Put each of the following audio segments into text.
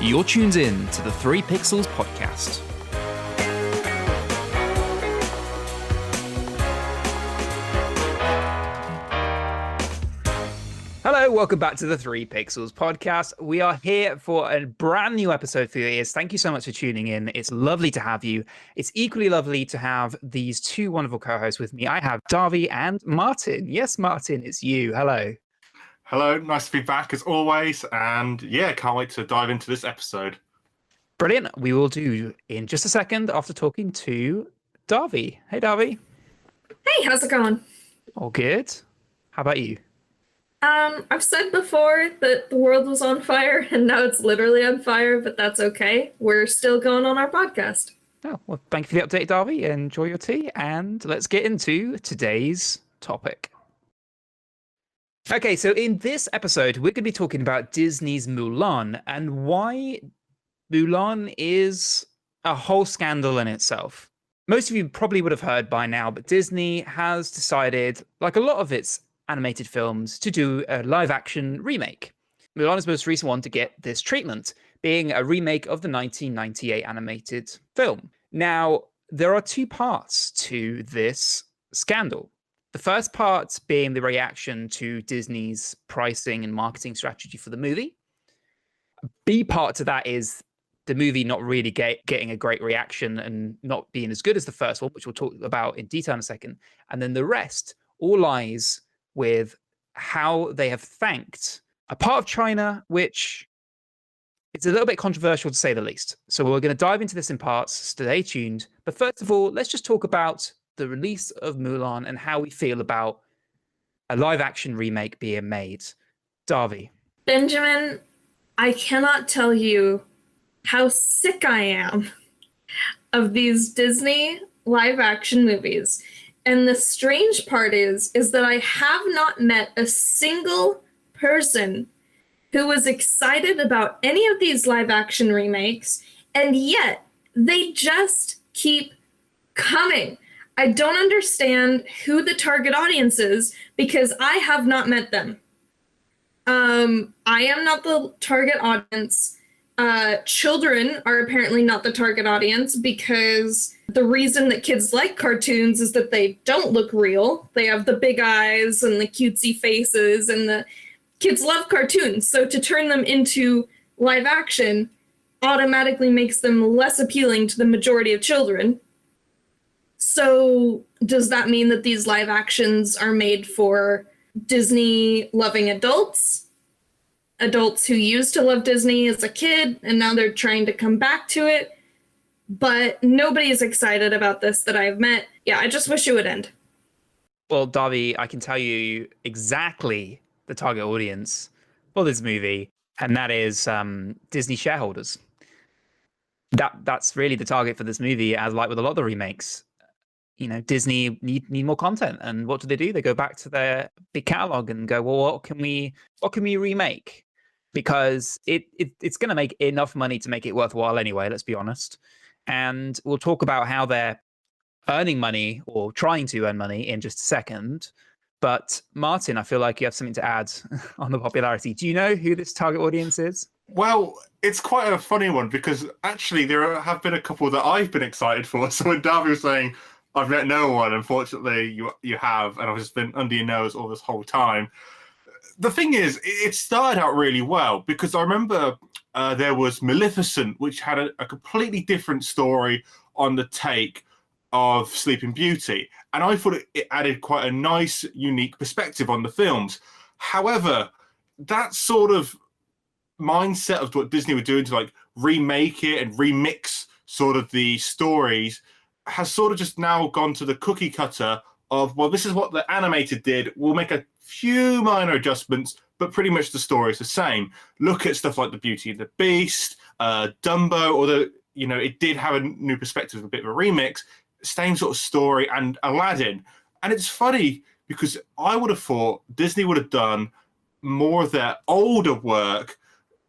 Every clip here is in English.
You're tuned in to the 3 Pixels podcast. Hello, welcome back to the 3 Pixels podcast. We are here for a brand new episode for your ears. Thank you so much for tuning in. It's lovely to have you. It's equally lovely to have these two wonderful co-hosts with me. I have Darby and Martin. Yes, Martin, it's you. Hello. Hello, nice to be back as always. And yeah, can't wait to dive into this episode. Brilliant. We will do in just a second after talking to Darby. Hey, Darby. Hey, how's it going? All good. How about you? I've said before that the world was on fire and now it's literally on fire, but that's okay. We're still going on our podcast. Oh, well, thank you for the update, Darby. Enjoy your tea, and let's get into today's topic. Okay, so in this episode, we're going to be talking about Disney's Mulan and why Mulan is a whole scandal in itself. Most of you probably would have heard by now, but Disney has decided, like a lot of its animated films, to do a live-action remake. Mulan is the most recent one to get this treatment, being a remake of the 1998 animated film. Now, there are two parts to this scandal. The first part being the reaction to Disney's pricing and marketing strategy for the movie. B part to that is the movie not really getting a great reaction and not being as good as the first one, which we'll talk about in detail in a second. And then the rest all lies with how they have thanked a part of China, which is a little bit controversial to say the least. So we're going to dive into this in parts, stay tuned. But first of all, let's just talk about the release of Mulan and how we feel about a live-action remake being made. Darby. Benjamin, I cannot tell you how sick I am of these Disney live-action movies. And the strange part is that I have not met a single person who was excited about any of these live-action remakes, and yet they just keep coming. I don't understand who the target audience is because I have not met them. I am not the target audience. Children are apparently not the target audience because the reason that kids like cartoons is that they don't look real. They have the big eyes and the cutesy faces, and the kids love cartoons. So to turn them into live action automatically makes them less appealing to the majority of children. So does that mean that these live actions are made for Disney loving adults? Adults who used to love Disney as a kid, and now they're trying to come back to it. But nobody is excited about this that I've met. Yeah, I just wish it would end. Well, Darby, I can tell you exactly the target audience for this movie, and that is Disney shareholders. That's really the target for this movie, as like with a lot of the remakes. You know, Disney need more content, and what do? They go back to their big catalog and go, well, what can we remake? Because it's going to make enough money to make it worthwhile anyway. Let's be honest. And we'll talk about how they're earning money or trying to earn money in just a second. But Martin, I feel like you have something to add on the popularity. Do you know who this target audience is? Well, it's quite a funny one because actually there have been a couple that I've been excited for. So when Darby was saying, I've met no one, unfortunately you have, and I've just been under your nose all this whole time. The thing is, it started out really well because I remember there was Maleficent, which had a completely different story on the take of Sleeping Beauty. And I thought it added quite a nice, unique perspective on the films. However, that sort of mindset of what Disney were doing to like remake it and remix sort of the stories has sort of just now gone to the cookie cutter of, well, this is what the animated did. We'll make a few minor adjustments, but pretty much the story is the same. Look at stuff like The Beauty and the Beast, Dumbo, although, you know, it did have a new perspective, a bit of a remix, same sort of story, and Aladdin. And it's funny because I would have thought Disney would have done more of their older work,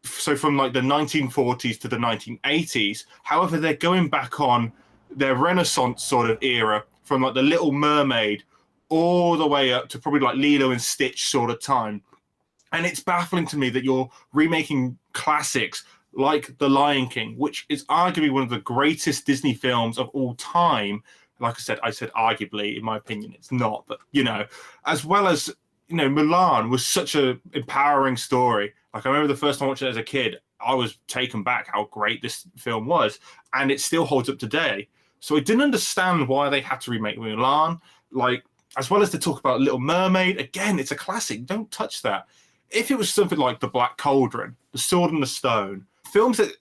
so from like the 1940s to the 1980s. However, they're going back on their Renaissance sort of era, from like the Little Mermaid all the way up to probably like Lilo and Stitch sort of time. And it's baffling to me that you're remaking classics like The Lion King, which is arguably one of the greatest Disney films of all time. Like I said arguably, in my opinion, it's not, but as well as Mulan was such a empowering story. Like I remember the first time I watched it as a kid, I was taken back how great this film was, and it still holds up today. So I didn't understand why they had to remake Mulan. Like, as well as to talk about Little Mermaid, again, it's a classic. Don't touch that. If it was something like The Black Cauldron, The Sword and the Stone, films that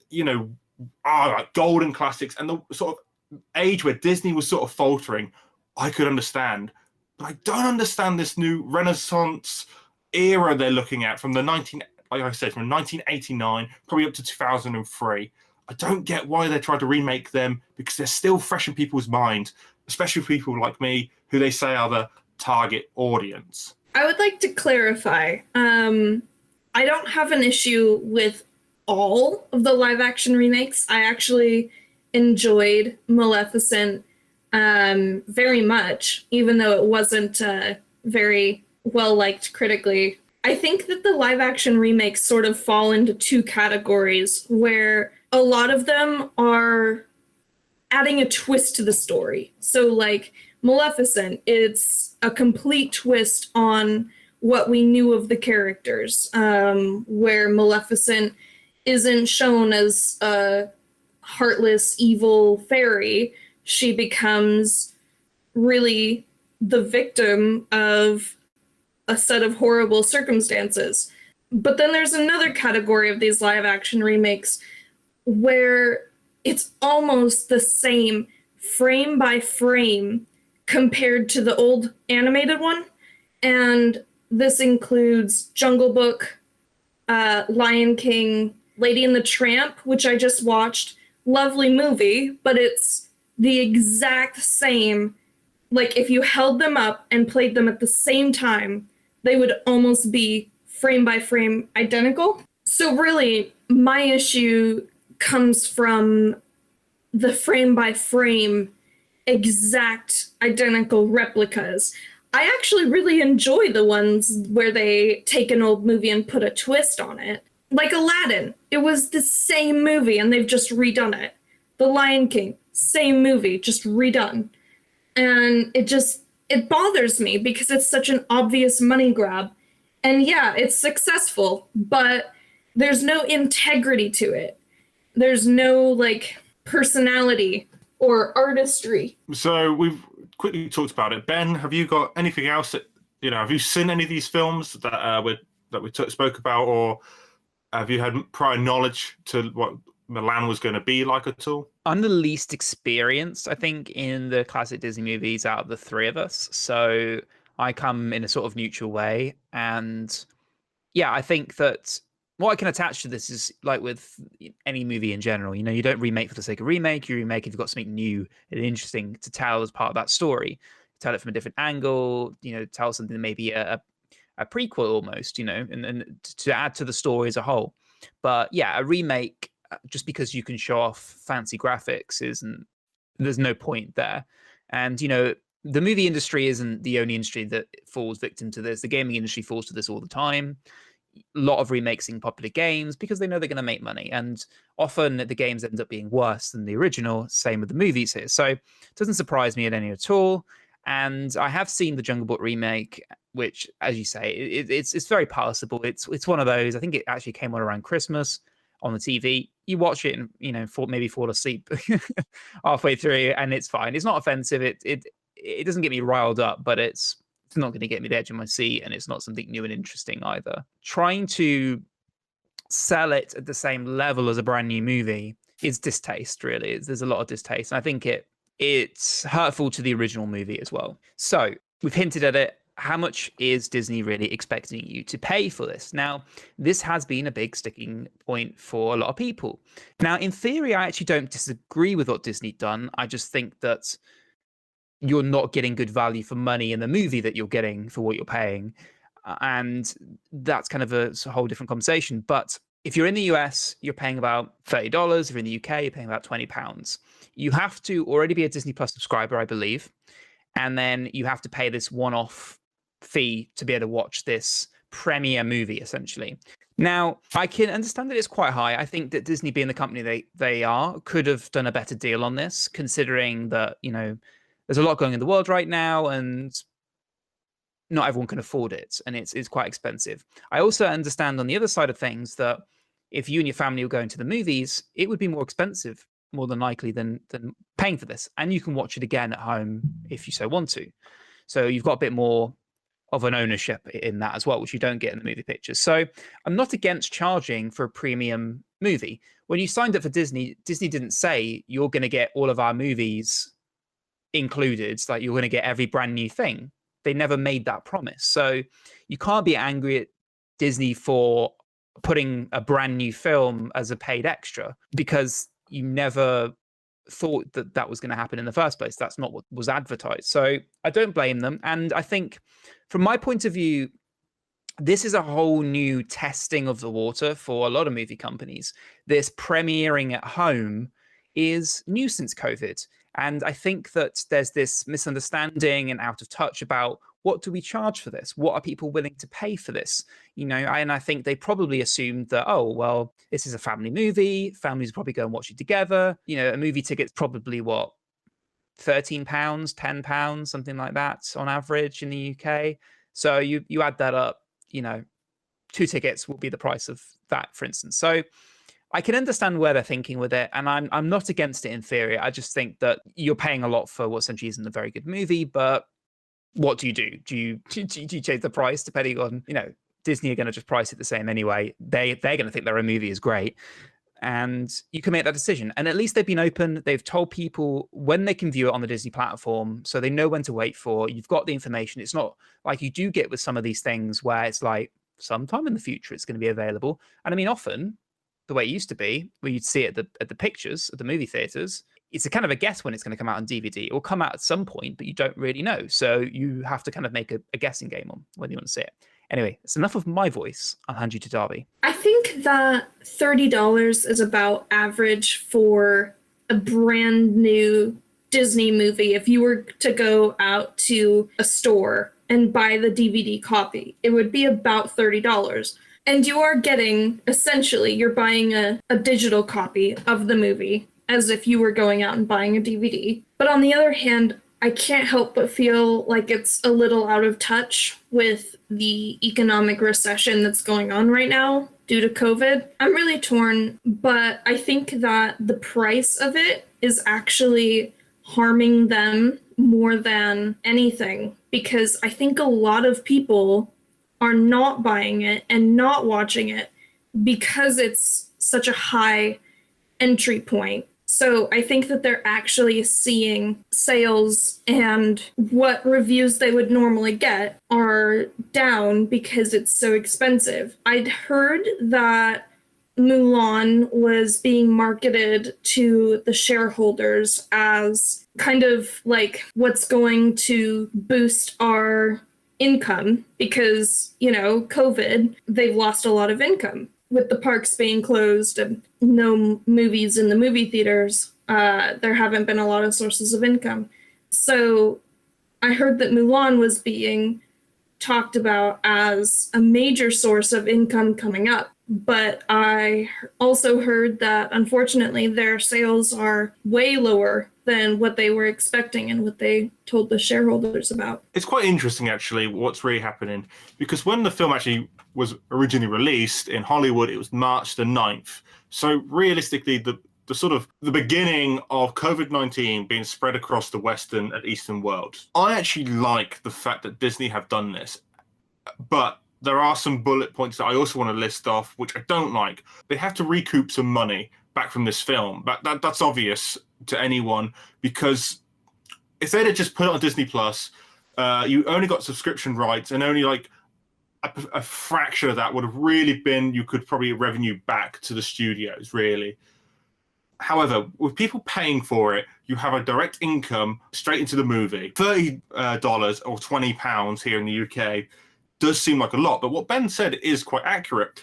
are like golden classics, and the sort of age where Disney was sort of faltering, I could understand. But I don't understand this new Renaissance era they're looking at from the like I said, from 1989 probably up to 2003. I don't get why they tried to remake them, because they're still fresh in people's minds, especially people like me who they say are the target audience. I would like to clarify. I don't have an issue with all of the live action remakes. I actually enjoyed Maleficent very much, even though it wasn't very well liked critically. I think that the live action remakes sort of fall into two categories, where a lot of them are adding a twist to the story. So like Maleficent, it's a complete twist on what we knew of the characters, where Maleficent isn't shown as a heartless, evil fairy. She becomes really the victim of a set of horrible circumstances. But then there's another category of these live action remakes where it's almost the same frame by frame compared to the old animated one. And this includes Jungle Book, Lion King, Lady and the Tramp, which I just watched. Lovely movie, but it's the exact same. Like, if you held them up and played them at the same time, they would almost be frame by frame identical. So really, my issue comes from the frame by frame exact identical replicas. I actually really enjoy the ones where they take an old movie and put a twist on it. Like Aladdin, it was the same movie and they've just redone it. The Lion King, same movie, just redone. And it bothers me because it's such an obvious money grab. And yeah, it's successful, but there's no integrity to it. There's no like personality or artistry. So we've quickly talked about it. Ben, have you got anything else that have you seen any of these films that we spoke about, or have you had prior knowledge to what Milan was going to be like at all? I'm the least experienced, I think, in the classic Disney movies out of the three of us. So I come in a sort of neutral way. And yeah, I think that what I can attach to this is like with any movie in general, you don't remake for the sake of remake. You remake if you've got something new and interesting to tell as part of that story. Tell it from a different angle, tell something that maybe a prequel almost, and to add to the story as a whole. But yeah, a remake, just because you can show off fancy graphics, there's no point there. And the movie industry isn't the only industry that falls victim to this. The gaming industry falls to this all the time. A lot of remakes in popular games because they know they're going to make money, and often the games end up being worse than the original. Same with the movies here, so it doesn't surprise me at all. And I have seen the Jungle Book remake, which, as you say, it's very passable. It's one of those. I think it actually came on around Christmas on the TV. You watch it and maybe fall asleep halfway through, and it's fine. It's not offensive. It doesn't get me riled up, but it's not going to get me the edge of my seat, and it's not something new and interesting either. Trying to sell it at the same level as a brand new movie is distaste, really. There's a lot of distaste, and I think it's hurtful to the original movie as well. So we've hinted at it. How much is Disney really expecting you to pay for this? Now, this has been a big sticking point for a lot of people. Now, in theory, I actually don't disagree with what Disney done. I just think that you're not getting good value for money in the movie that you're getting for what you're paying. And that's kind of a whole different conversation. But if you're in the US, you're paying about $30. If you're in the UK, you're paying about £20. You have to already be a Disney Plus subscriber, I believe. And then you have to pay this one-off fee to be able to watch this premiere movie, essentially. Now, I can understand that it's quite high. I think that Disney, being the company they are, could have done a better deal on this, considering that, there's a lot going in the world right now, and not everyone can afford it, and it's quite expensive. I also understand on the other side of things that if you and your family were going to the movies, it would be more expensive, more than likely, than paying for this. And you can watch it again at home if you so want to. So you've got a bit more of an ownership in that as well, which you don't get in the movie pictures. So I'm not against charging for a premium movie. When you signed up for Disney, Disney didn't say you're going to get all of our movies included, like you're going to get every brand new thing. They never made that promise. So you can't be angry at Disney for putting a brand new film as a paid extra, because you never thought that that was going to happen in the first place. That's not what was advertised. So I don't blame them. And I think from my point of view, this is a whole new testing of the water for a lot of movie companies. This premiering at home is new since COVID. And I think that there's this misunderstanding and out of touch about, what do we charge for this? What are people willing to pay for this? And I think they probably assumed that, oh, well, this is a family movie. Families probably go and watch it together. A movie ticket's probably what, £13, £10, something like that on average in the UK. So you add that up, 2 tickets will be the price of that, for instance. So I can understand where they're thinking with it, and I'm not against it in theory. I just think that you're paying a lot for what essentially isn't a very good movie. But what do you do? Do you change the price depending on, Disney are going to just price it the same anyway. They're going to think their own movie is great, and you can make that decision. And at least they've been open. They've told people when they can view it on the Disney platform, so they know when to wait for. You've got the information. It's not like you do get with some of these things where it's like sometime in the future it's going to be available. And I mean, often the way it used to be, where you'd see it at the pictures at the movie theaters, it's a kind of a guess when it's going to come out on DVD. It will come out at some point, but you don't really know. So you have to kind of make a guessing game on when you want to see it. Anyway, it's enough of my voice. I'll hand you to Darby. I think that $30 is about average for a brand new Disney movie. If you were to go out to a store and buy the DVD copy, it would be about $30. And you are getting, essentially, you're buying a digital copy of the movie as if you were going out and buying a DVD. But on the other hand, I can't help but feel like it's a little out of touch with the economic recession that's going on right now due to COVID. I'm really torn, but I think that the price of it is actually harming them more than anything, because I think a lot of people are not buying it and not watching it because it's such a high entry point. So I think that they're actually seeing sales and what reviews they would normally get are down because it's so expensive. I'd heard that Mulan was being marketed to the shareholders as kind of like what's going to boost our income because, COVID, they've lost a lot of income. With the parks being closed and no movies in the movie theaters, there haven't been a lot of sources of income. So I heard that Mulan was being talked about as a major source of income coming up. But I also heard that, unfortunately, their sales are way lower than what they were expecting and what they told the shareholders about. It's quite interesting, actually, what's really happening, because when the film actually was originally released in Hollywood, it was March the 9th. So realistically, the beginning of COVID-19 being spread across the Western and Eastern world. I actually like the fact that Disney have done this, but there are some bullet points that I also want to list off, which I don't like. They have to recoup some money back from this film. That's obvious to anyone, because if they'd have just put it on Disney Plus, you only got subscription rights, and only like a fraction of that would have really been, you could probably revenue back to the studios, really. However, with people paying for it, you have a direct income straight into the movie. $30 or £20 here in the UK does seem like a lot, but what Ben said is quite accurate.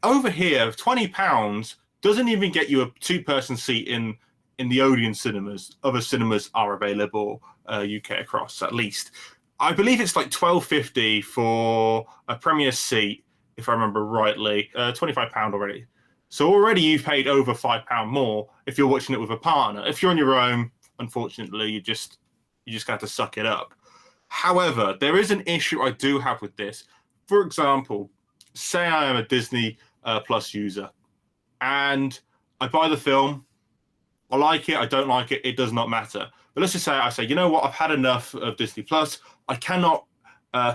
Over here, £20 doesn't even get you a two-person seat in the Odeon cinemas. Other cinemas are available UK across, at least. I believe it's like £12.50 for a premiere seat, if I remember rightly. £25 already. So already you've paid over £5 more if you're watching it with a partner. If you're on your own, unfortunately, you just have to suck it up. However, there is an issue I do have with this. For example, say I am a Disney Plus user and I buy the film. I like it, I don't like it, it does not matter. But let's just say I say, you know what, I've had enough of Disney Plus. I cannot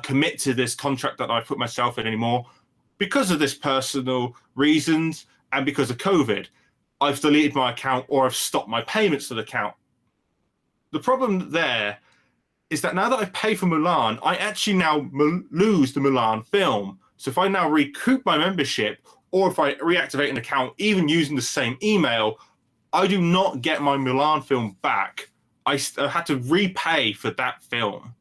commit to this contract that I put myself in anymore because of this personal reasons and because of COVID. I've deleted my account or I've stopped my payments to the account. The problem there is that now that I pay for Mulan, I actually now lose the Mulan film. So if I now recoup my membership or if I reactivate an account, even using the same email, I do not get my Mulan film back. I had to repay for that film,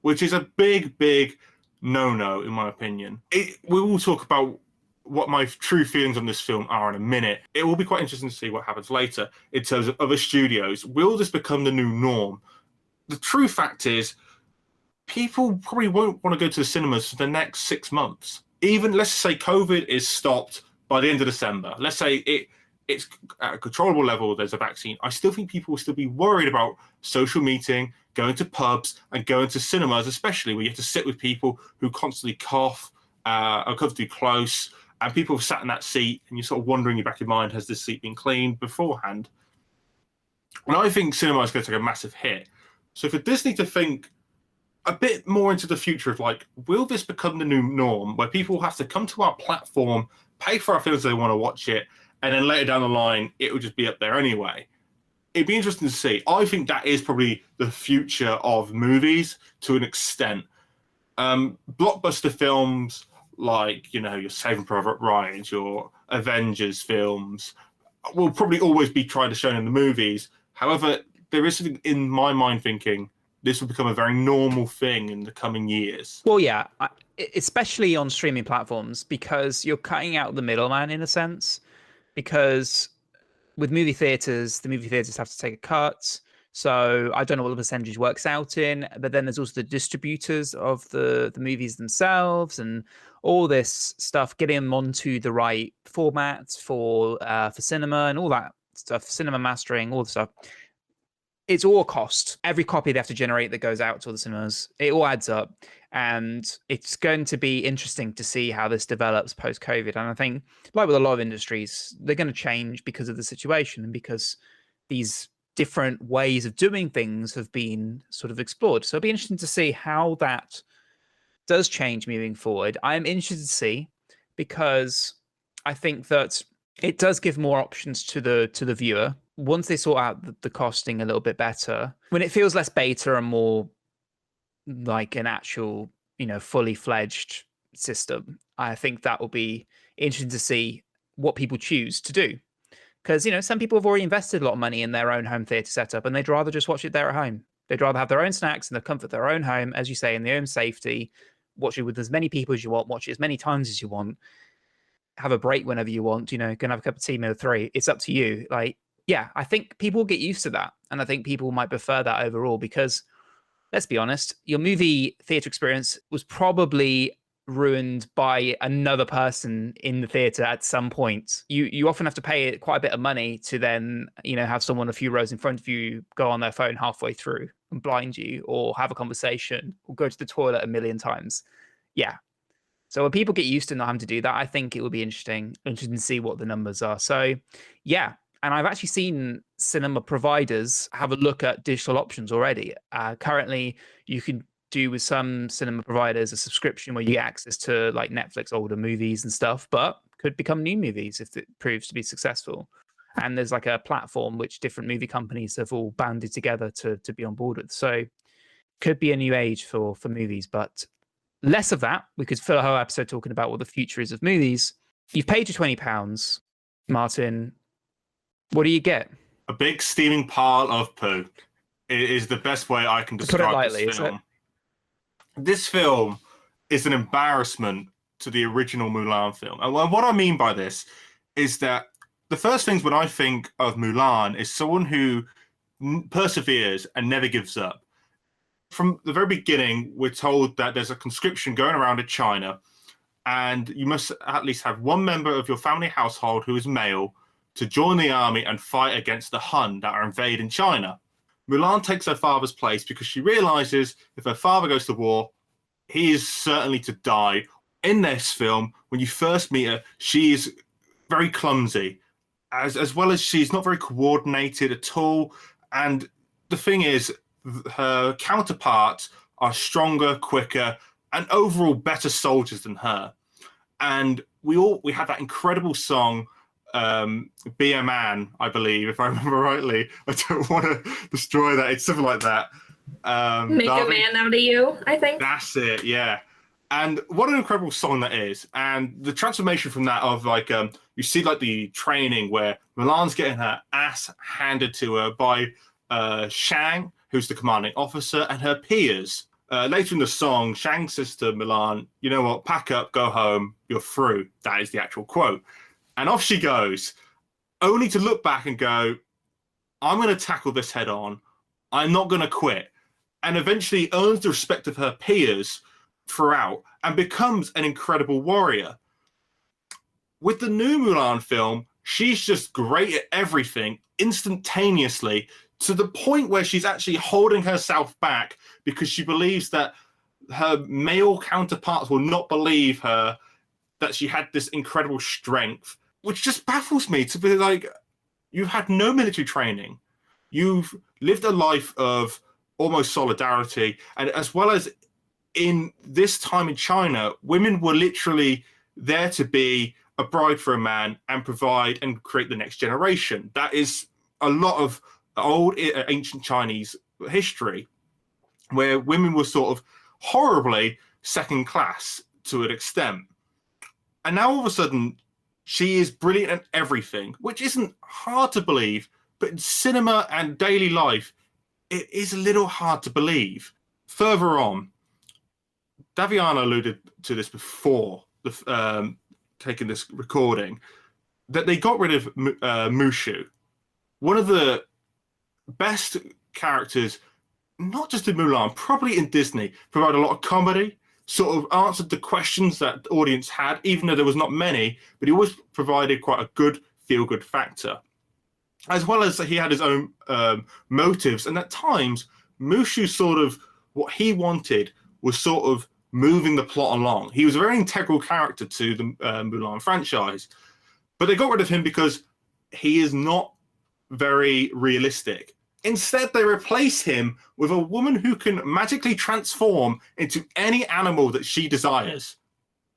which is a big, big no-no, in my opinion. We will talk about what my true feelings on this film are in a minute. It will be quite interesting to see what happens later in terms of other studios. Will this become the new norm? The true fact is, people probably won't want to go to the cinemas for the next 6 months. Even, let's say COVID is stopped by the end of December. Let's say it's at a controllable level, there's a vaccine. I still think people will still be worried about social meeting, going to pubs, and going to cinemas, especially where you have to sit with people who constantly cough, are comfortably close, and people have sat in that seat, and you're sort of wondering in your back of your mind, has this seat been cleaned beforehand? And I think cinema is going to take a massive hit. So for Disney to think a bit more into the future of like, will this become the new norm where people have to come to our platform, pay for our films they want to watch it, and then later down the line, it will just be up there anyway? It'd be interesting to see. I think that is probably the future of movies to an extent. Blockbuster films like, your Saving Private Ryan, your Avengers films will probably always be tried to shown in the movies. However, there is something in my mind thinking this will become a very normal thing in the coming years. Well, yeah, especially on streaming platforms, because you're cutting out the middleman in a sense. Because with movie theaters, the movie theaters have to take a cut. So I don't know what the percentage works out in, but then there's also the distributors of the movies themselves and all this stuff, getting them onto the right formats for cinema and all that stuff, cinema mastering, all the stuff. It's all a cost. Every copy they have to generate that goes out to all the cinemas, it all adds up. And it's going to be interesting to see how this develops post-COVID. And I think, like with a lot of industries, they're going to change because of the situation and because these different ways of doing things have been sort of explored. So it'll be interesting to see how that does change moving forward. I'm interested to see, because I think that it does give more options to the viewer once they sort out the costing a little bit better, when it feels less beta and more like an actual, fully fledged system. I think that will be interesting to see what people choose to do. Because, some people have already invested a lot of money in their own home theater setup and they'd rather just watch it there at home. They'd rather have their own snacks in the comfort of their own home, as you say, in their own safety, watch it with as many people as you want, watch it as many times as you want, have a break whenever you want, go and have a cup of tea, meal 3. It's up to you. Yeah, I think people will get used to that. And I think people might prefer that overall because, let's be honest, your movie theater experience was probably ruined by another person in the theater at some point. You often have to pay quite a bit of money to then, have someone a few rows in front of you go on their phone halfway through and blind you, or have a conversation, or go to the toilet a million times. Yeah. So when people get used to not having to do that, I think it will be interesting to see what the numbers are. So yeah. And I've actually seen cinema providers have a look at digital options already. Currently, you can do with some cinema providers a subscription where you get access to like Netflix older movies and stuff, but could become new movies if it proves to be successful. And there's like a platform which different movie companies have all banded together to be on board with. So could be a new age for movies, but less of that. We could fill a whole episode talking about what the future is of movies. You've paid your £20, Martin. What do you get? A big steaming pile of poo. It is the best way I can describe lightly, this film. This film is an embarrassment to the original Mulan film. And what I mean by this is that the first things when I think of Mulan is someone who perseveres and never gives up. From the very beginning, we're told that there's a conscription going around in China, and you must at least have one member of your family household who is male to join the army and fight against the Han that are invading China. Mulan takes her father's place because she realizes if her father goes to war, he is certainly to die. In this film, when you first meet her, she is very clumsy, as well as she's not very coordinated at all. And the thing is, her counterparts are stronger, quicker, and overall better soldiers than her. And we have that incredible song, Be a Man, I believe, if I remember rightly. I don't want to destroy that. It's something like that. Make a man out of you, I think. That's it, yeah. And what an incredible song that is. And the transformation from that of like, you see like the training where Mulan's getting her ass handed to her by Shang, who's the commanding officer, and her peers. Later in the song, Shang says to Mulan, you know what, pack up, go home, you're through. That is the actual quote. And off she goes, only to look back and go, I'm going to tackle this head on. I'm not going to quit. And eventually earns the respect of her peers throughout and becomes an incredible warrior. With the new Mulan film, she's just great at everything instantaneously, to the point where she's actually holding herself back because she believes that her male counterparts will not believe her, that she had this incredible strength, which just baffles me to be like, you've had no military training. You've lived a life of almost solidarity. And as well as in this time in China, women were literally there to be a bride for a man and provide and create the next generation. That is a lot of old ancient Chinese history, where women were sort of horribly second class to an extent. And now all of a sudden, she is brilliant at everything, which isn't hard to believe, but in cinema and daily life, it is a little hard to believe. Further on, Daviana alluded to this before taking this recording, that they got rid of Mushu, one of the best characters, not just in Mulan, probably in Disney, provide a lot of comedy, sort of answered the questions that the audience had, even though there was not many, but he always provided quite a good feel-good factor. As well as he had his own motives, and at times, Mushu sort of, what he wanted was sort of moving the plot along. He was a very integral character to the Mulan franchise, but they got rid of him because he is not very realistic. Instead, they replace him with a woman who can magically transform into any animal that she desires.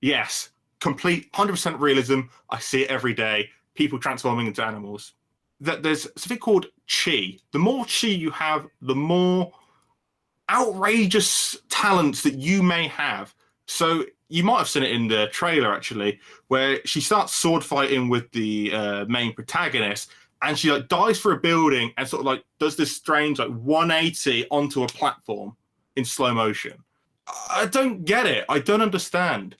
Yes, complete 100% realism. I see it every day. People transforming into animals. That there's something called chi. The more chi you have, the more outrageous talents that you may have. So you might have seen it in the trailer, actually, where she starts sword fighting with the main protagonist, and she like dives for a building and sort of like does this strange like 180 onto a platform in slow motion. I don't get it. I don't understand.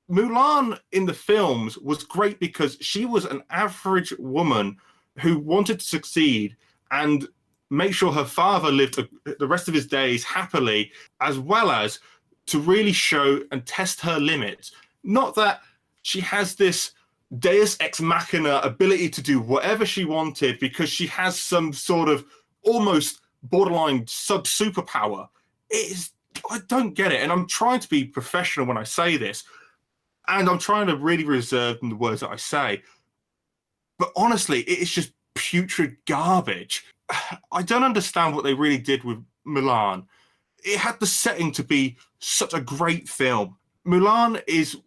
Mulan in the films was great because she was an average woman who wanted to succeed and make sure her father lived the rest of his days happily, as well as to really show and test her limits. Not that she has this deus ex machina ability to do whatever she wanted because she has some sort of almost borderline sub-superpower. I don't get it. And I'm trying to be professional when I say this. And I'm trying to really reserve in the words that I say. But honestly, it is just putrid garbage. I don't understand what they really did with Mulan. It had the setting to be such a great film. Mulan is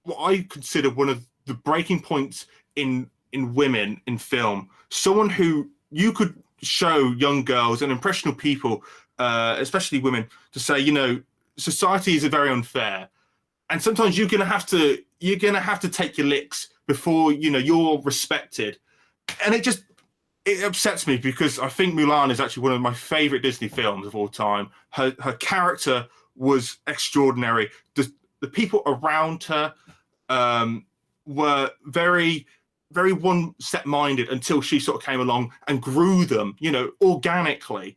what I consider one of the breaking points in women in film. Someone who you could show young girls and impressionable people, especially women, to say, you know, society is very unfair, and sometimes you're gonna have to take your licks before you're respected. And it upsets me because I think Mulan is actually one of my favorite Disney films of all time. Her character was extraordinary. The people around her were very, very one-step minded until she sort of came along and grew them, organically.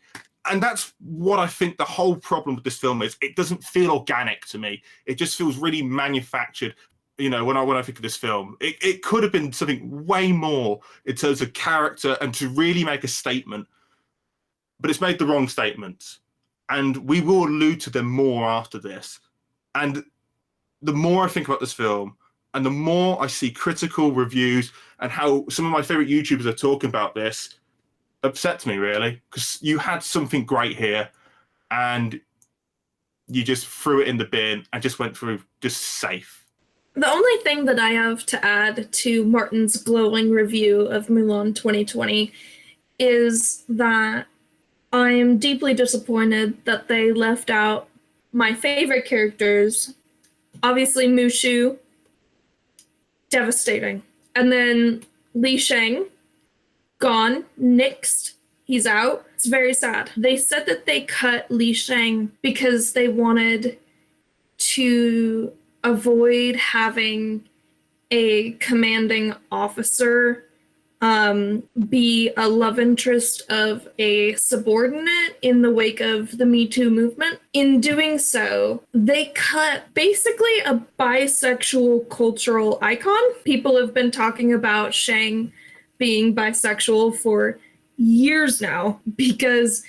And that's what I think the whole problem with this film is. It doesn't feel organic to me. It just feels really manufactured. You know, when I think of this film, it could have been something way more in terms of character and to really make a statement, but it's made the wrong statements. And we will allude to them more after this. And the more I think about this film, and the more I see critical reviews and how some of my favorite YouTubers are talking about this, upsets me really, because you had something great here and you just threw it in the bin and just went through just safe. The only thing that I have to add to Martin's glowing review of Mulan 2020 is that I'm deeply disappointed that they left out my favorite characters. Obviously, Mushu, devastating. And then Li Shang, gone, nixed, he's out. It's very sad. They said that they cut Li Shang because they wanted to avoid having a commanding officer be a love interest of a subordinate in the wake of the Me Too movement. In doing so, they cut basically a bisexual cultural icon. People have been talking about Shang being bisexual for years now because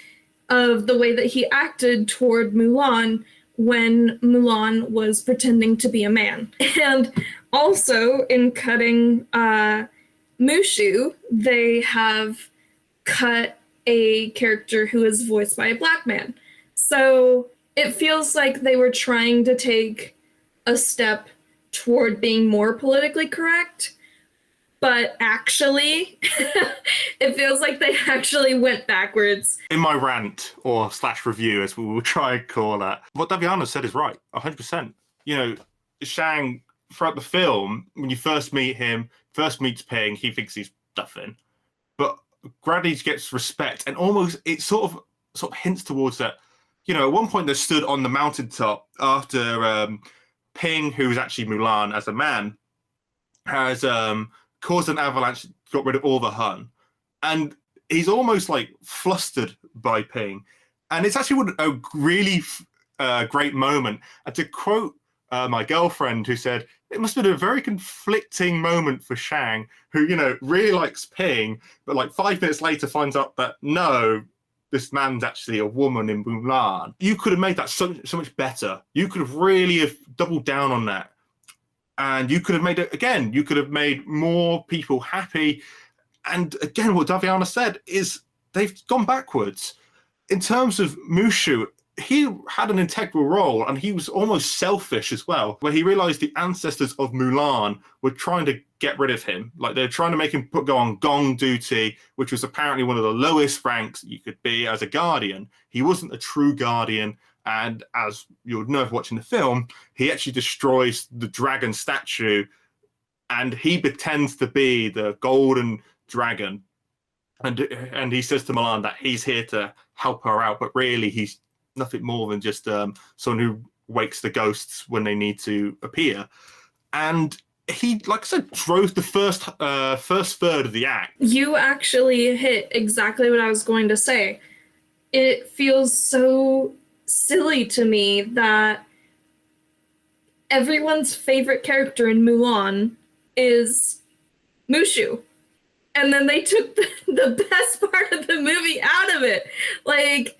of the way that he acted toward Mulan when Mulan was pretending to be a man. And also in cutting Mushu, they have cut a character who is voiced by a black man. So it feels like they were trying to take a step toward being more politically correct, but actually, it feels like they actually went backwards. In my rant or slash review, as we will try and call that, what Daviana said is right, 100%. You know, Shang, throughout the film, when you first meet him, first meets Ping, he thinks he's nothing. But gradually gets respect, and almost it sort of hints towards that. You know, at one point they stood on the mountaintop after Ping, who was actually Mulan as a man, has caused an avalanche, got rid of all the Hun. And he's almost like flustered by Ping. And it's actually a really great moment. And to quote my girlfriend, who said, it must have been a very conflicting moment for Shang, who, you know, really likes Ping, but like 5 minutes later finds out that no, this man's actually a woman in Mulan. You could have made that so much better. You could have really have doubled down on that. And you could have made it, again, you could have made more people happy. And again, what Daviana said is they've gone backwards. In terms of Mushu, he had an integral role, and he was almost selfish as well, where he realized the ancestors of Mulan were trying to get rid of him. Like, they're trying to make him go on gong duty, which was apparently one of the lowest ranks you could be as a guardian. He wasn't a true guardian. And as you'll know if watching the film, he actually destroys the dragon statue, and he pretends to be the golden dragon. And he says to Mulan that he's here to help her out, but really he's nothing more than just someone who wakes the ghosts when they need to appear. And he, like I said, drove the first third of the act. You actually hit exactly what I was going to say. It feels so silly to me that everyone's favorite character in Mulan is Mushu. And then they took the best part of the movie out of it. Like,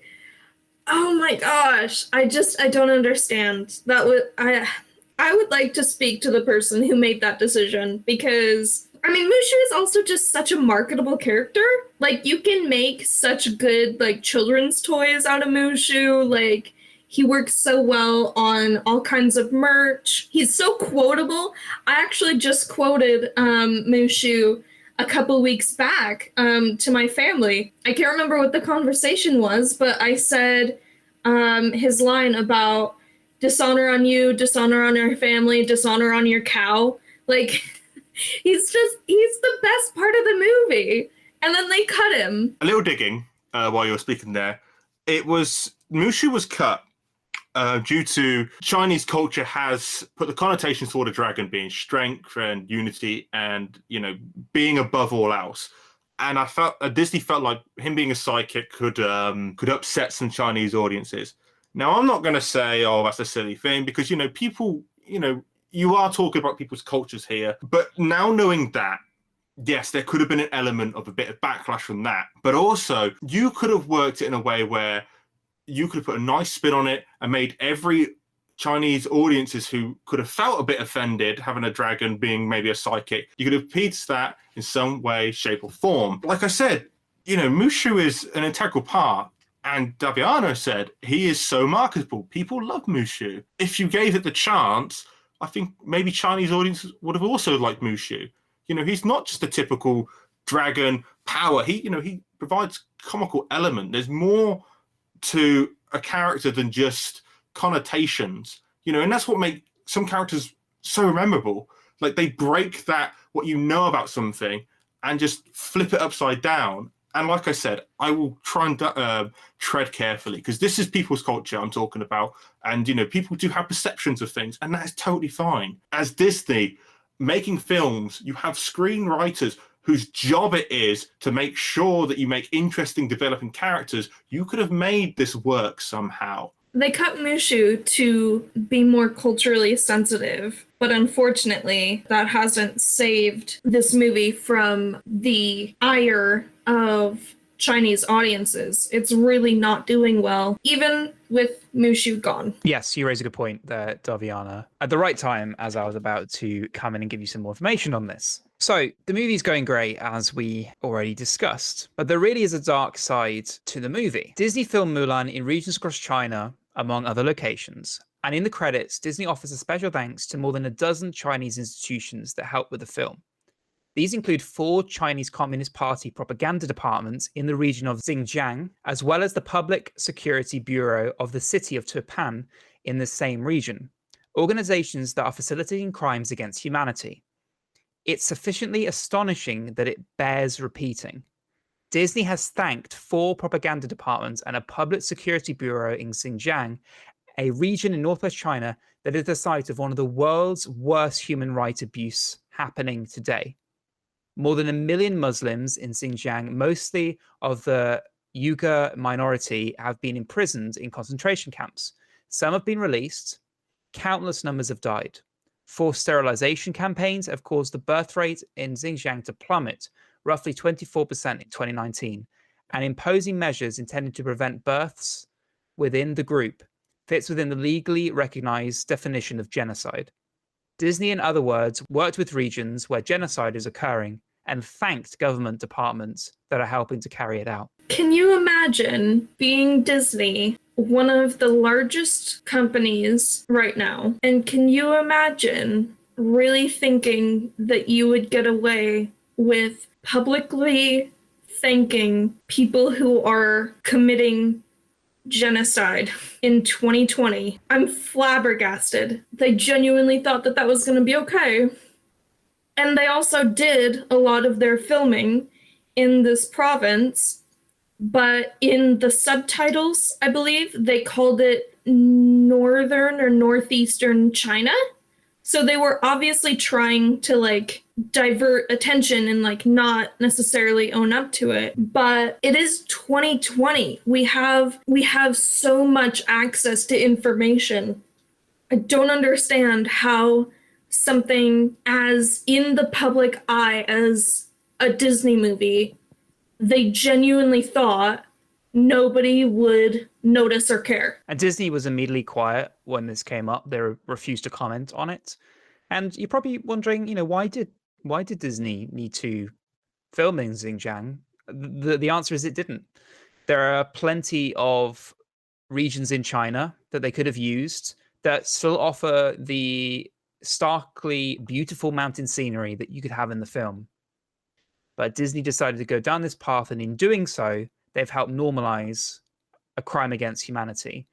oh my gosh, I don't understand. I would like to speak to the person who made that decision, because I mean, Mushu is also just such a marketable character. Like, you can make such good like children's toys out of Mushu. Like, he works so well on all kinds of merch. He's so quotable. I actually just quoted Mushu a couple weeks back to my family. I can't remember what the conversation was, but I said his line about dishonor on you, dishonor on your family, dishonor on your cow. Like, he's the best part of the movie. And then they cut him. A little digging while you were speaking there. Mushu was cut due to Chinese culture has put the connotations toward a dragon being strength and unity and, you know, being above all else. And I felt Disney felt like him being a sidekick could upset some Chinese audiences. Now, I'm not going to say, oh, that's a silly thing, because, people, you are talking about people's cultures here. But now knowing that, yes, there could have been an element of a bit of backlash from that. But also, you could have worked it in a way where you could have put a nice spin on it and made every Chinese audiences who could have felt a bit offended having a dragon being maybe a sidekick, you could have appeased that in some way, shape, or form. Like I said, Mushu is an integral part. And Daviano said he is so marketable. People love Mushu. If you gave it the chance, I think maybe Chinese audiences would have also liked Mushu. He's not just a typical dragon power. He provides comical element. There's more to a character than just connotations, and that's what makes some characters so memorable. Like, they break that, what you know about something, and just flip it upside down. And like I said, I will try and tread carefully, because this is people's culture I'm talking about. And, people do have perceptions of things, and that is totally fine. As Disney, making films, you have screenwriters whose job it is to make sure that you make interesting, developing characters. You could have made this work somehow. They cut Mushu to be more culturally sensitive, but unfortunately, that hasn't saved this movie from the ire of Chinese audiences. It's really not doing well, even with Mushu gone. Yes, you raise a good point there, Daviana. At the right time, as I was about to come in and give you some more information on this. So, the movie's going great, as we already discussed, but there really is a dark side to the movie. Disney filmed Mulan in regions across China, among other locations. And in the credits, Disney offers a special thanks to more than a dozen Chinese institutions that helped with the film. These include 4 Chinese Communist Party propaganda departments in the region of Xinjiang, as well as the Public Security Bureau of the city of Turpan in the same region, organizations that are facilitating crimes against humanity. It's sufficiently astonishing that it bears repeating. Disney has thanked 4 propaganda departments and a public security bureau in Xinjiang, a region in northwest China that is the site of one of the world's worst human rights abuse happening today. More than 1 million Muslims in Xinjiang, mostly of the Uyghur minority, have been imprisoned in concentration camps. Some have been released. Countless numbers have died. Forced sterilization campaigns have caused the birth rate in Xinjiang to plummet, roughly 24% in 2019, and imposing measures intended to prevent births within the group fits within the legally recognized definition of genocide. Disney, in other words, worked with regions where genocide is occurring and thanked government departments that are helping to carry it out. Can you imagine being Disney, one of the largest companies right now, and can you imagine really thinking that you would get away with publicly thanking people who are committing genocide in 2020? I'm flabbergasted. They genuinely thought that that was going to be okay. And they also did a lot of their filming in this province, but in the subtitles, I believe, they called it Northern or Northeastern China. So they were obviously trying to divert attention and not necessarily own up to it. But it is 2020. We have so much access to information. I don't understand how something as in the public eye as a Disney movie, they genuinely thought nobody would notice or care. And Disney was immediately quiet when this came up. They refused to comment on it. And you're probably wondering, why did Disney need to film in Xinjiang? The answer is it didn't. There are plenty of regions in China that they could have used that still offer the starkly beautiful mountain scenery that you could have in the film. But Disney decided to go down this path, and in doing so, they've helped normalize a crime against humanity.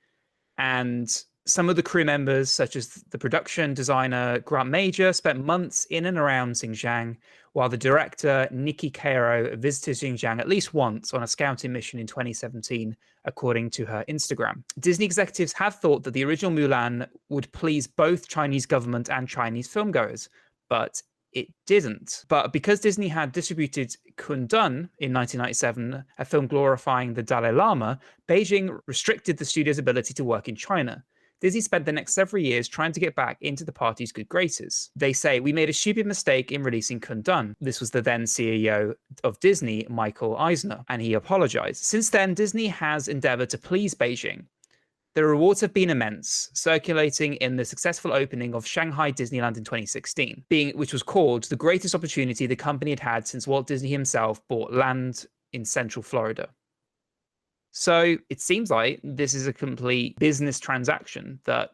And some of the crew members, such as the production designer Grant Major, spent months in and around Xinjiang, while the director Nikki Caro visited Xinjiang at least once on a scouting mission in 2017, according to her Instagram. Disney executives have thought that the original Mulan would please both Chinese government and Chinese filmgoers, but it didn't. But because Disney had distributed Kundun in 1997, a film glorifying the Dalai Lama, Beijing restricted the studio's ability to work in China. Disney spent the next several years trying to get back into the party's good graces. They say, "We made a stupid mistake in releasing Kundun." This was the then CEO of Disney, Michael Eisner, and he apologized. Since then, Disney has endeavored to please Beijing. The rewards have been immense, circulating in the successful opening of Shanghai Disneyland in 2016, which was called the greatest opportunity the company had had since Walt Disney himself bought land in Central Florida. So it seems like this is a complete business transaction, that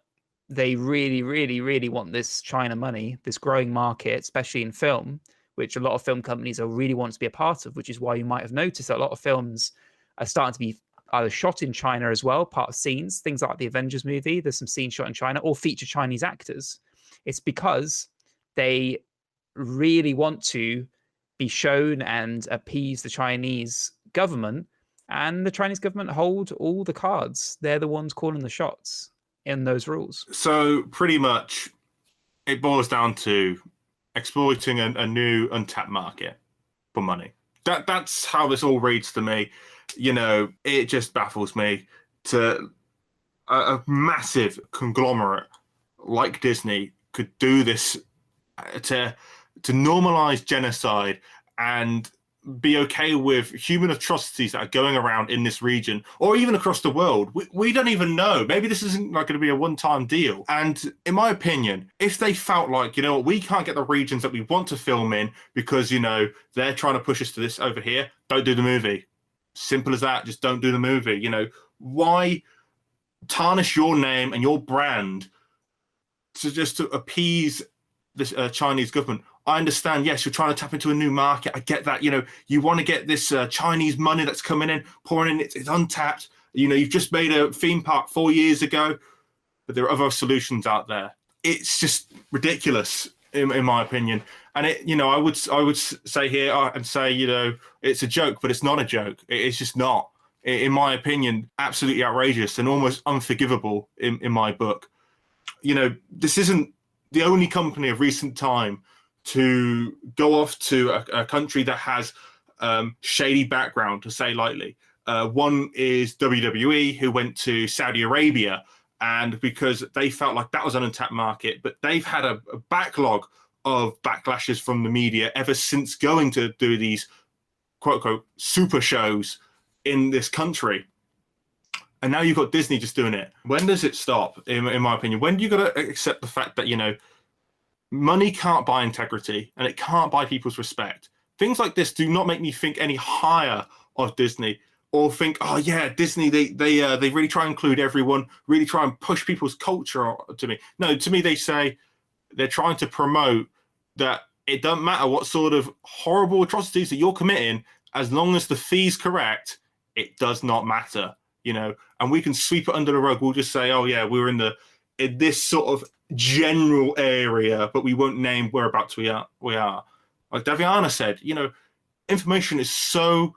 they really, really, really want this China money, this growing market, especially in film, which a lot of film companies are really want to be a part of, which is why you might have noticed that a lot of films are starting to be either shot in China as well, part of scenes, things like the Avengers movie, there's some scenes shot in China, or feature Chinese actors. It's because they really want to be shown and appease the Chinese government, and the Chinese government hold all the cards. They're the ones calling the shots in those rules. So pretty much it boils down to exploiting a new untapped market for money. That's how this all reads to me. You know, it just baffles me to a massive conglomerate like Disney could do this to normalize genocide and be okay with human atrocities that are going around in this region or even across the world. We don't even know. Maybe this isn't like going to be a one-time deal. And in my opinion, if they felt like, you know, we can't get the regions that we want to film in because, you know, they're trying to push us to this over here, don't do the movie. Simple as that. Just don't do the movie. You know, why tarnish your name and your brand to appease this Chinese government? I understand, yes, you're trying to tap into a new market. I get that. You know, you want to get this Chinese money that's coming in, pouring in. It's untapped. You know, you've just made a theme park 4 years ago, but there are other solutions out there. It's just ridiculous, in my opinion. And it, you know, I would say here and say, you know, it's a joke, but it's not a joke. It's just not. In my opinion, absolutely outrageous and almost unforgivable in my book. You know, this isn't the only company of recent time to go off to a country that has shady background, to say lightly. One is WWE, who went to Saudi Arabia, and because they felt like that was an untapped market, but they've had a backlog of backlashes from the media ever since going to do these quote-unquote super shows in this country. And now you've got Disney just doing it. When does it stop, in my opinion? When do you got to accept the fact that, you know, money can't buy integrity and it can't buy people's respect? Things like this do not make me think any higher of Disney or think, oh yeah, Disney, they really try and include everyone, really try and push people's culture to me. No, to me, they say they're trying to promote that it doesn't matter what sort of horrible atrocities that you're committing, as long as the fee's correct, it does not matter, you know, and we can sweep it under the rug. We'll just say, oh yeah, we're in this sort of general area, but we won't name whereabouts we are. Like Daviana said, you know, information is so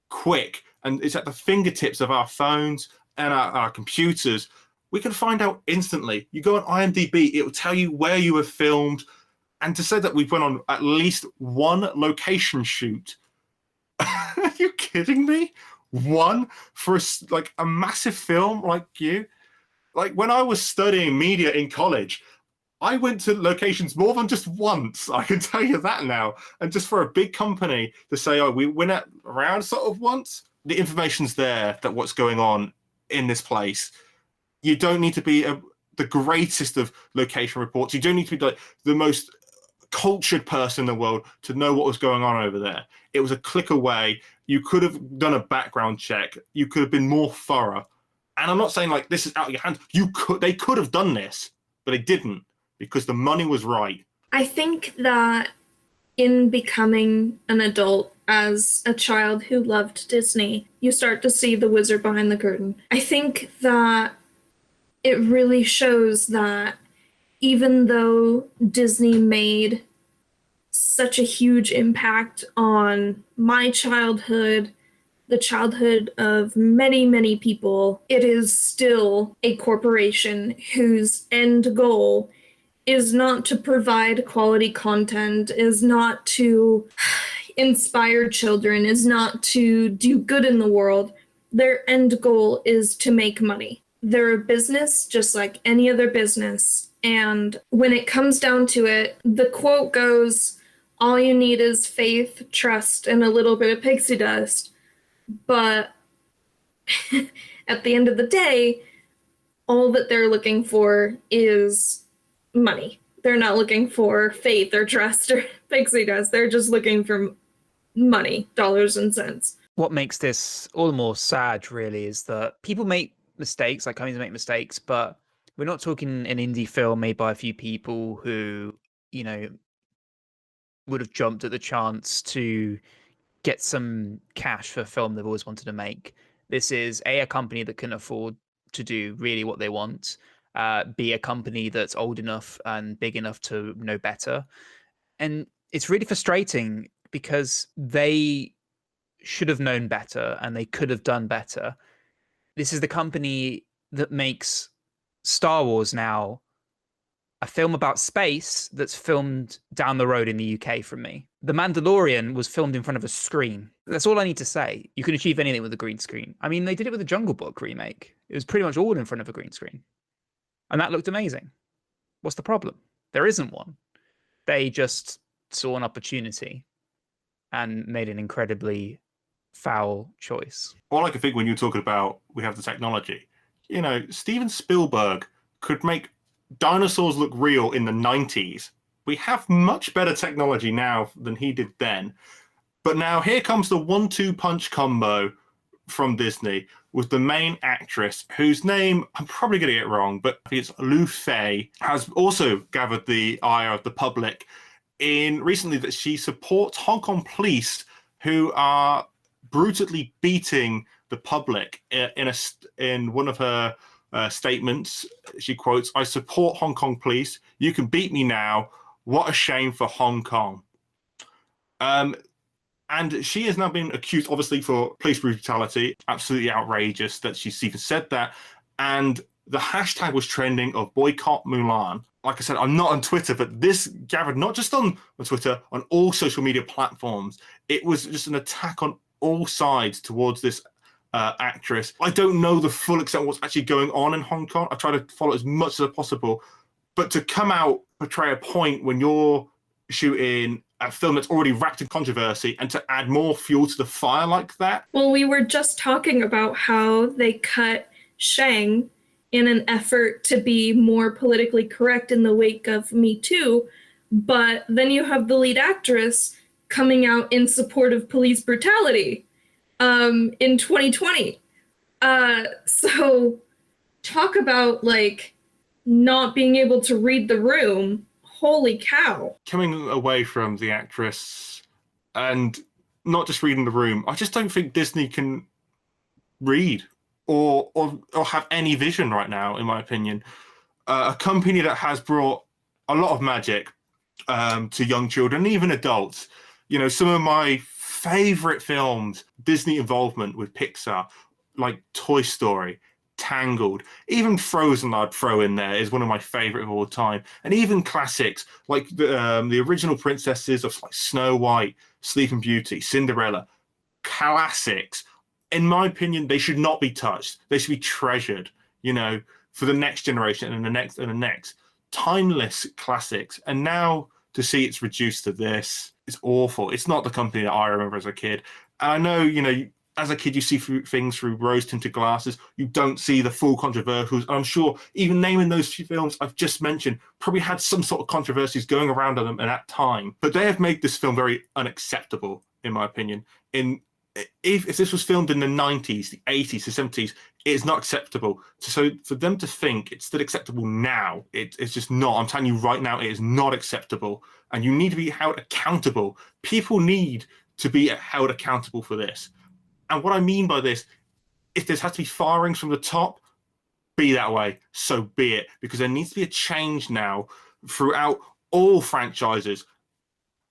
quick and it's at the fingertips of our phones and our computers. We can find out instantly. You go on IMDb, it will tell you where you were filmed. And to say that we've went on at least one location shoot, are you kidding me? One for a massive film like you? Like when I was studying media in college, I went to locations more than just once. I can tell you that now. And just for a big company to say, oh, we went around sort of once, the information's there that what's going on in this place. You don't need to be the greatest of location reports. You don't need to be like the most cultured person in the world to know what was going on over there. It was a click away. You could have done a background check. You could have been more thorough. And I'm not saying like this is out of your hands. They could have done this, but they didn't because the money was right. I think that in becoming an adult as a child who loved Disney, you start to see the wizard behind the curtain. I think that it really shows that even though Disney made such a huge impact on my childhood, the childhood of many, many people, it is still a corporation whose end goal is not to provide quality content, is not to inspire children, is not to do good in the world. Their end goal is to make money. They're a business just like any other business. And when it comes down to it, the quote goes, all you need is faith, trust, and a little bit of pixie dust. But at the end of the day, all that they're looking for is money. They're not looking for faith or trust or pixie dust. They're just looking for money, dollars and cents. What makes this all the more sad, really, is that people make mistakes, like companies make mistakes, but we're not talking an indie film made by a few people who, you know, would have jumped at the chance to get some cash for a film they've always wanted to make. This is a company that can afford to do really what they want, be a company that's old enough and big enough to know better. And it's really frustrating because they should have known better and they could have done better. This is the company that makes Star Wars now, a film about space that's filmed down the road in the UK from me. The Mandalorian was filmed in front of a screen. That's all I need to say. You can achieve anything with a green screen. I mean, they did it with the Jungle Book remake. It was pretty much all in front of a green screen. And that looked amazing. What's the problem? There isn't one. They just saw an opportunity and made an incredibly foul choice. All I can think when you're talking about we have the technology, you know, Steven Spielberg could make dinosaurs look real in the 90s. We have much better technology now than he did then. But now here comes the 1-2 punch combo from Disney with the main actress, whose name I'm probably going to get wrong, but I think it's Lu Fei, has also gathered the ire of the public in recently that she supports Hong Kong police who are brutally beating the public. In one of her statements, she quotes, "I support Hong Kong police. You can beat me now. What a shame for Hong Kong." And she has now been accused, obviously, for police brutality. Absolutely outrageous that she's even said that. And the hashtag was trending of boycott Mulan. Like I said, I'm not on Twitter, but this gathered not just on Twitter, on all social media platforms. It was just an attack on all sides towards this actress. I don't know the full extent of what's actually going on in Hong Kong. I try to follow as much as possible. But to come out, portray a point when you're shooting a film that's already wrapped in controversy and to add more fuel to the fire like that. Well, we were just talking about how they cut Shang in an effort to be more politically correct in the wake of Me Too. But then you have the lead actress coming out in support of police brutality in 2020. So talk about like not being able to read the room. Holy cow. Coming away from the actress and not just reading the room, I just don't think Disney can read or have any vision right now, in my opinion. A company that has brought a lot of magic to young children, even adults. You know, some of my favorite films, Disney involvement with Pixar, like Toy Story, Tangled, even Frozen I'd throw in there, is one of my favorite of all time. And even classics like the original princesses of like Snow White, Sleeping Beauty, Cinderella, classics. In my opinion, they should not be touched. They should be treasured, you know, for the next generation and the next and the next. Timeless classics. And now to see it's reduced to this, it's awful. It's not the company that I remember as a kid. And I know, you know, as a kid, you see things through rose-tinted glasses. You don't see the full controversials. I'm sure even naming those few films I've just mentioned probably had some sort of controversies going around on them at that time. But they have made this film very unacceptable, in my opinion. If this was filmed in the 90s, the 80s, the 70s, it's not acceptable. So for them to think it's still acceptable now, it's just not. I'm telling you right now, it is not acceptable. And you need to be held accountable. People need to be held accountable for this. And what I mean by this, if there has to be firings from the top, be that way, so be it. Because there needs to be a change now throughout all franchises.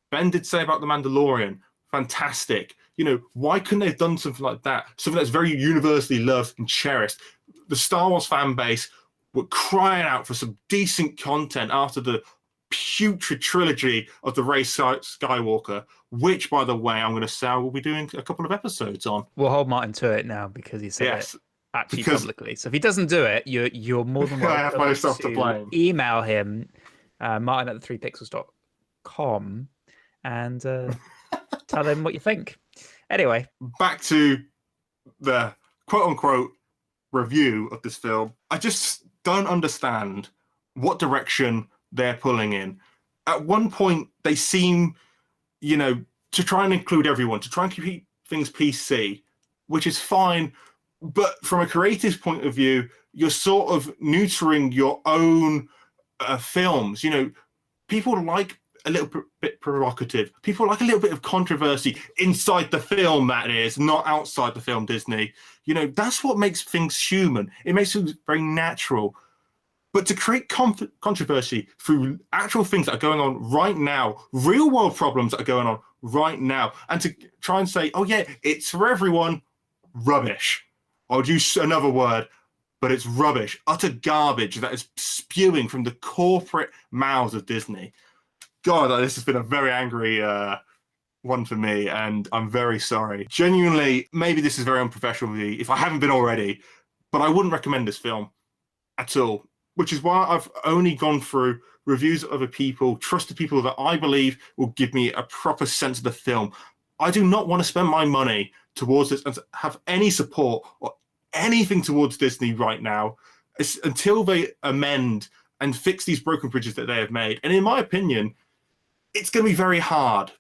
Ben did say about The Mandalorian, fantastic. You know, why couldn't they have done something like that? Something that's very universally loved and cherished. The Star Wars fan base were crying out for some decent content after the putrid trilogy of the Rey Skywalker, which, by the way, I'm going to say we'll be doing a couple of episodes on. We'll hold Martin to it now because he said it actually publicly. So if he doesn't do it, you're more than welcome I have myself to blame. Email him, martin@3pixels.com, and tell him what you think. Anyway, back to the quote-unquote review of this film. I just don't understand what direction they're pulling in. At one point, they seem, to try and include everyone, to try and keep things PC, which is fine. But from a creative point of view, you're sort of neutering your own films. People like a little bit provocative. People like a little bit of controversy inside the film, that is, not outside the film, Disney. That's what makes things human. It makes things very natural. But to create controversy through actual things that are going on right now, real world problems that are going on right now, and to try and say, oh yeah, it's for everyone, rubbish. I would use another word, but it's rubbish. Utter garbage that is spewing from the corporate mouths of Disney. God, this has been a very angry one for me, and I'm very sorry. Genuinely, maybe this is very unprofessional of me, if I haven't been already, but I wouldn't recommend this film at all, which is why I've only gone through reviews of other people, trusted people that I believe will give me a proper sense of the film. I do not want to spend my money towards this and have any support or anything towards Disney right now until they amend and fix these broken bridges that they have made. And in my opinion, it's going to be very hard.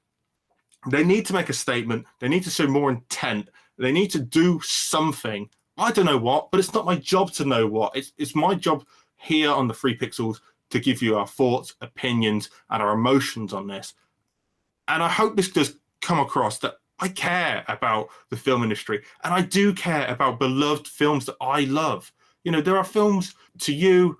They need to make a statement. They need to show more intent. They need to do something. I don't know what, but it's not my job to know what. It's my job here on the 3 Pixels to give you our thoughts, opinions, and our emotions on this. And I hope this does come across that I care about the film industry, and I do care about beloved films that I love. There are films to you,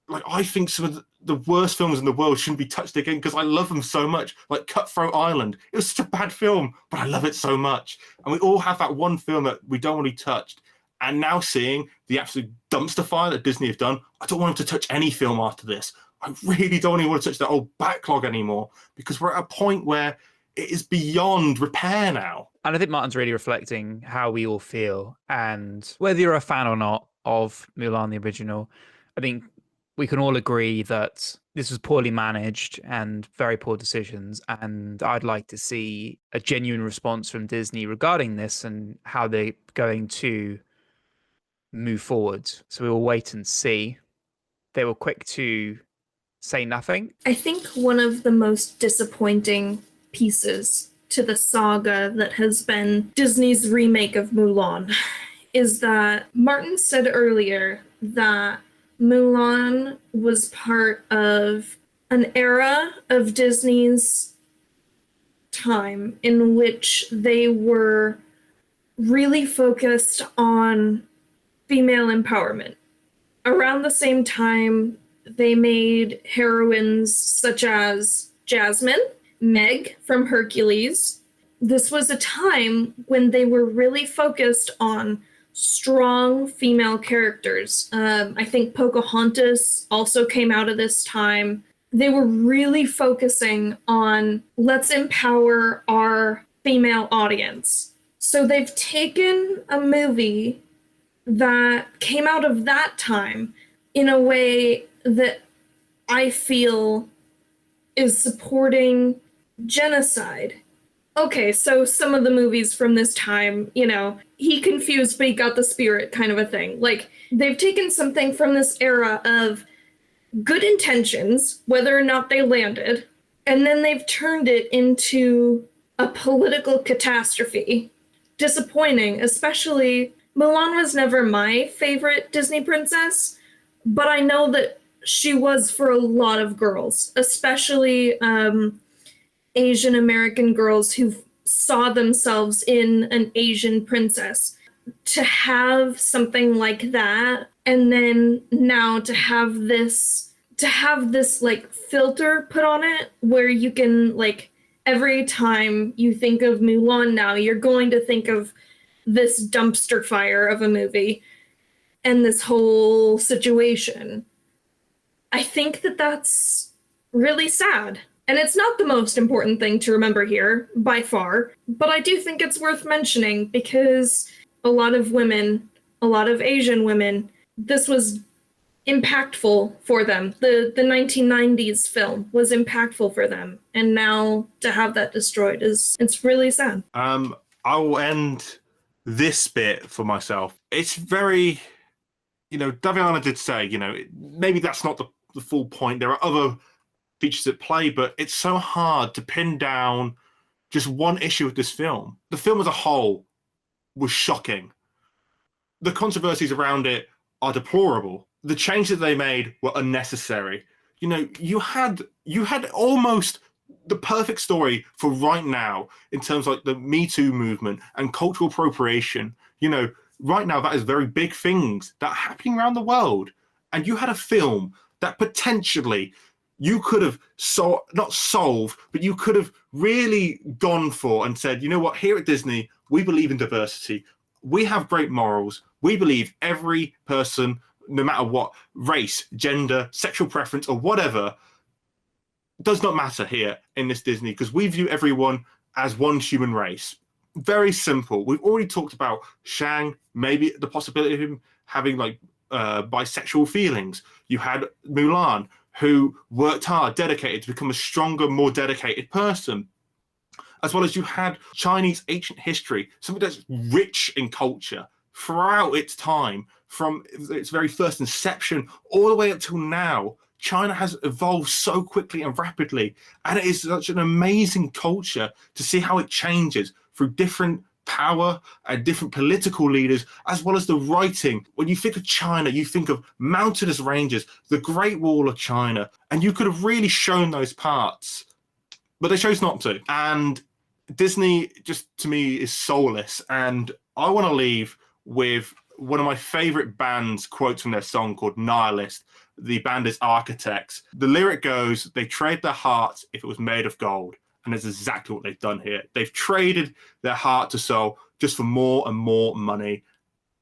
like I think some of the worst films in the world shouldn't be touched again because I love them so much. Like Cutthroat Island. It was such a bad film, but I love it so much. And we all have that one film that we don't want to be touched. And now seeing the absolute dumpster fire that Disney have done, I don't want them to touch any film after this. I really don't even want to touch that old backlog anymore because we're at a point where it is beyond repair now. And I think Martin's really reflecting how we all feel. And whether you're a fan or not of Mulan, the original, I think we can all agree that this was poorly managed and very poor decisions. And I'd like to see a genuine response from Disney regarding this and how they're going to move forward. So we will wait and see. They were quick to say nothing. I think one of the most disappointing pieces to the saga that has been Disney's remake of Mulan is that Martin said earlier that Mulan was part of an era of Disney's time in which they were really focused on female empowerment. Around the same time, they made heroines such as Jasmine, Meg from Hercules. This was a time when they were really focused on strong female characters. I think Pocahontas also came out of this time. They were really focusing on let's empower our female audience. So they've taken a movie that came out of that time in a way that I feel is supporting genocide. Okay, so some of the movies from this time, he confused, but he got the spirit kind of a thing. Like, they've taken something from this era of good intentions, whether or not they landed, and then they've turned it into a political catastrophe. Disappointing, especially Mulan was never my favorite Disney princess, but I know that she was for a lot of girls, especially Asian American girls who saw themselves in an Asian princess. To have something like that, and then now to have this like filter put on it where you can, like, every time you think of Mulan now, you're going to think of this dumpster fire of a movie. and this whole situation. I think that that's really sad. And it's not the most important thing to remember here, by far, but I do think it's worth mentioning because a lot of women, a lot of Asian women, this was impactful for them. The 1990s film was impactful for them. And now to have that destroyed it's really sad. I will end this bit for myself. It's very, Daviana did say, maybe that's not the full point. There are other features at play, but it's so hard to pin down just one issue with this film. The film as a whole was shocking. The controversies around it are deplorable. The changes that they made were unnecessary. You had almost the perfect story for right now in terms of like the Me Too movement and cultural appropriation. Right now that is very big things that are happening around the world. And you had a film that potentially you could have not solved, but you could have really gone for and said, you know what, here at Disney, we believe in diversity. We have great morals. We believe every person, no matter what race, gender, sexual preference, or whatever, does not matter here in this Disney because we view everyone as one human race. Very simple. We've already talked about Shang, maybe the possibility of him having like bisexual feelings. You had Mulan, who worked hard, dedicated to become a stronger, more dedicated person. As well as you had Chinese ancient history, something that's rich in culture throughout its time, from its very first inception all the way up till now. China has evolved so quickly and rapidly, and it is such an amazing culture to see how it changes through different power and different political leaders, as well as the writing. When you think of China, you think of mountainous ranges, the Great Wall of China, and you could have really shown those parts, but they chose not to. And Disney, just to me, is soulless. And I want to leave with one of my favorite band's quotes from their song called Nihilist. The band is Architects. The lyric goes, "They trade their hearts if it was made of gold." And that's exactly what they've done here. They've traded their heart to soul just for more and more money.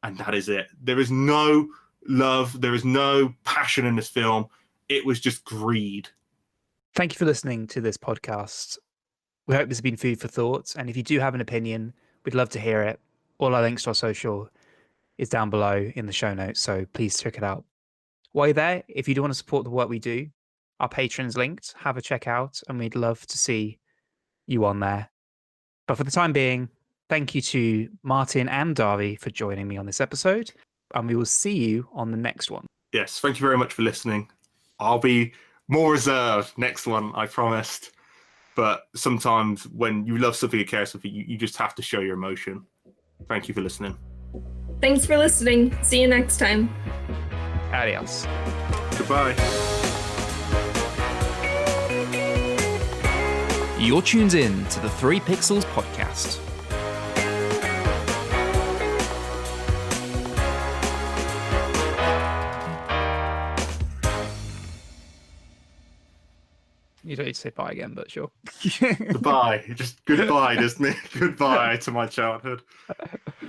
And that is it. There is no love. There is no passion in this film. It was just greed. Thank you for listening to this podcast. We hope this has been food for thought. And if you do have an opinion, we'd love to hear it. All our links to our social is down below in the show notes. So please check it out. While you're there, if you do want to support the work we do, our Patreon's linked. Have a check out. And we'd love to see you on there. But for the time being, thank you to Martin and Darby for joining me on this episode, and we will see you on the next one. Yes, thank you very much for listening. I'll be more reserved next one, I promised. But sometimes when you love something and care something, you just have to show your emotion. Thank you for listening. Thanks for listening. See you next time. Adios. Goodbye. You're tuned in to the 3 Pixels podcast. You don't need to say bye again, but sure. Goodbye. Just goodbye, Disney. Goodbye to my childhood.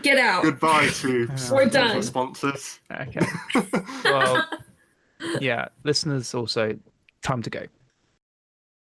Get out. Goodbye to We're done. sponsors. Okay. Well, yeah, listeners also, time to go.